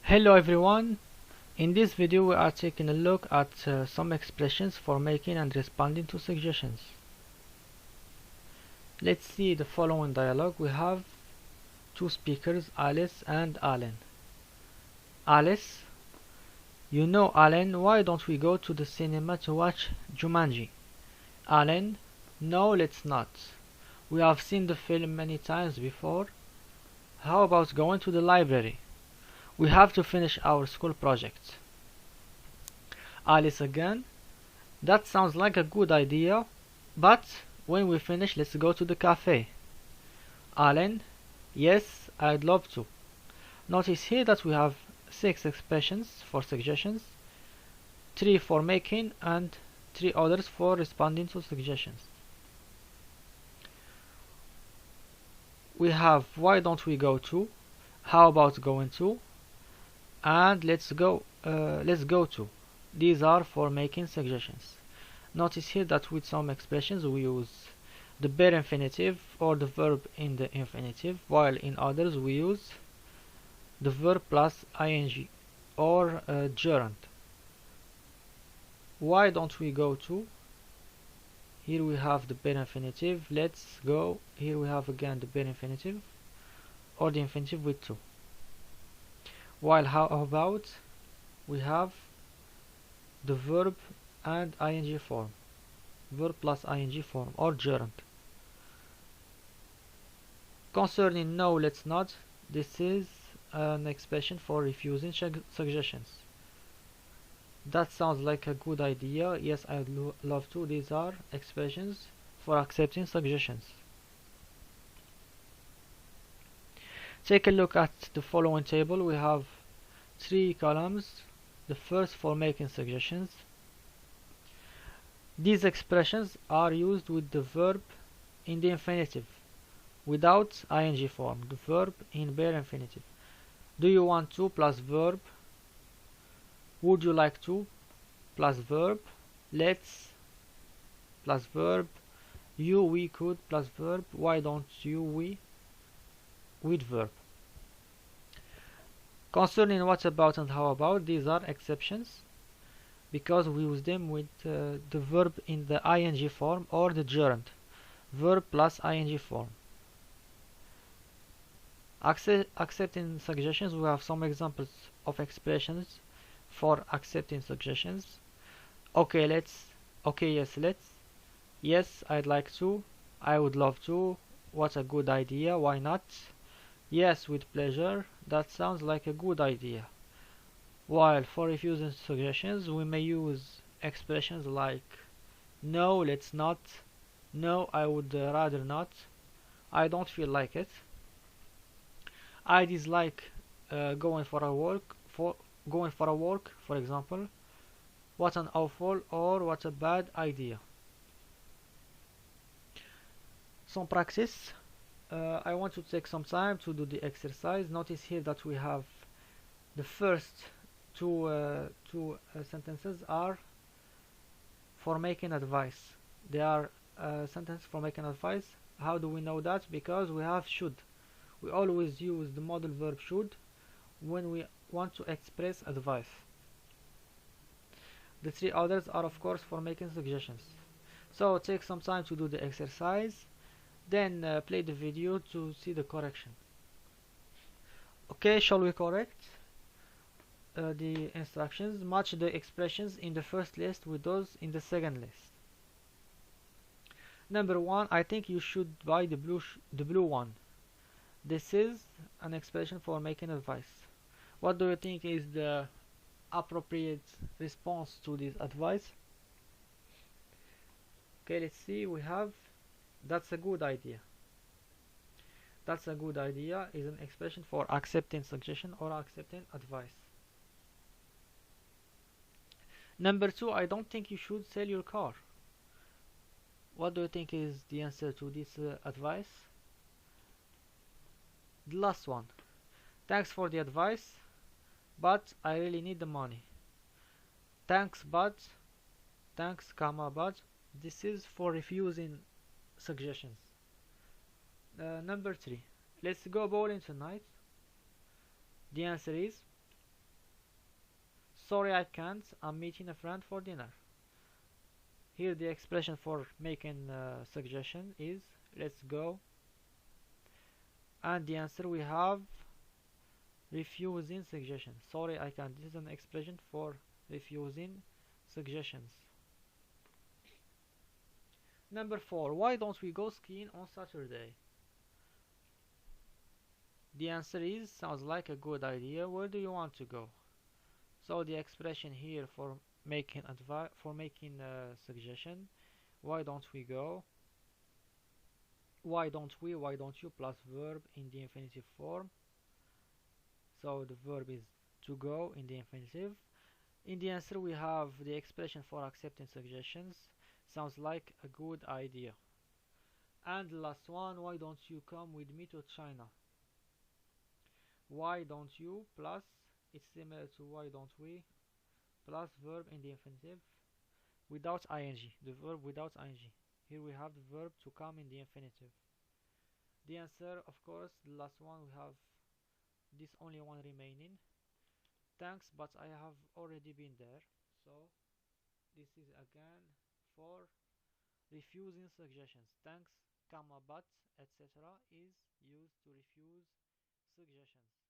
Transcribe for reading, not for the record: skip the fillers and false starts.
Hello everyone, in this video we are taking a look at some expressions for making and responding to suggestions. Let's see the following dialogue. We have two speakers, Alice and Alan. Alice: you know, Alan, why don't we go to the cinema to watch Jumanji? Alan: no, let's not. We have seen the film many times before. How about going to the library? We have to finish our school project. Alice again: that sounds like a good idea, but when we finish, let's go to the cafe. Alan: yes, I'd love to. Notice here that we have 6 expressions for suggestions, 3 for making and 3 others for responding to suggestions. We have why don't we go to, how about going to, and let's go to. These are for making suggestions. Notice here that with some expressions we use the bare infinitive or the verb in the infinitive, while in others we use the verb plus ing or gerund. Why don't we go to? Here we have the bare infinitive, let's go. Here we have again the bare infinitive or the infinitive with to. While how about, we have the verb and ing form, verb plus ing form or gerund. Concerning no, let's not, this is an expression for refusing suggestions. That sounds like a good idea, yes, I'd love to. These are expressions for accepting suggestions. Take a look at the following table. We have 3 columns. The first for making suggestions. These expressions are used with the verb in the infinitive without ing form, the verb in bare infinitive. Do you want to plus verb, would you like to plus verb, let's plus verb, you, we, could plus verb, why don't you, we, with verb. Concerning what about and how about, these are exceptions because we use them with the verb in the ing form or the gerund, verb plus ing form. Accepting suggestions, we have some examples of expressions for accepting suggestions. Okay, let's. Okay, yes, let's. Yes, I'd like to. I would love to. What a good idea, why not? Yes, with pleasure. That sounds like a good idea. While for refusing suggestions, we may use expressions like no, let's not. No, I would rather not. I don't feel like it. I dislike going for a walk. For example, what an awful or what a bad idea. Some practice. I want to take some time to do the exercise. Notice here that we have the first two sentences are for making advice. They are sentences for making advice. How do we know that? Because we have should. We always use the modal verb should when we want to express advice. The 3 others are of course for making suggestions. So take some time to do the exercise, then play the video to see the correction. Okay, shall we correct the instructions? Match the expressions in the first list with those in the second list. Number 1, I think you should buy the blue one. This is an expression for making advice. What do you think is the appropriate response to this advice? Okay, let's see. We have that's a good idea. That's a good idea is an expression for accepting suggestion or accepting advice. Number 2, I don't think you should sell your car. What do you think is the answer to this advice? The last one. Thanks for the advice, but I really need the money. Thanks, but this is for refusing suggestions. Number 3. Let's go bowling tonight. The answer is Sorry, I can't. I'm meeting a friend for dinner. Here the expression for making a suggestion is let's go. And the answer we have refusing suggestions. Sorry, I can't. This is an expression for refusing suggestions. Number 4. Why don't we go skiing on Saturday? The answer is sounds like a good idea. Where do you want to go? So the expression here for making a suggestion, why don't we go? Why don't we? Why don't you? Plus verb in the infinitive form. So the verb is to go in the infinitive. In the answer we have the expression for accepting suggestions. Sounds like a good idea. And the last one, why don't you come with me to China? Why don't you plus, it's similar to why don't we, plus verb in the infinitive without ing, the verb without ing. Here we have the verb to come in the infinitive. The answer, of course, the last one, we have this only one remaining. Thanks, but I have already been there. So this is again for refusing suggestions. Thanks, comma, but, etc. is used to refuse suggestions.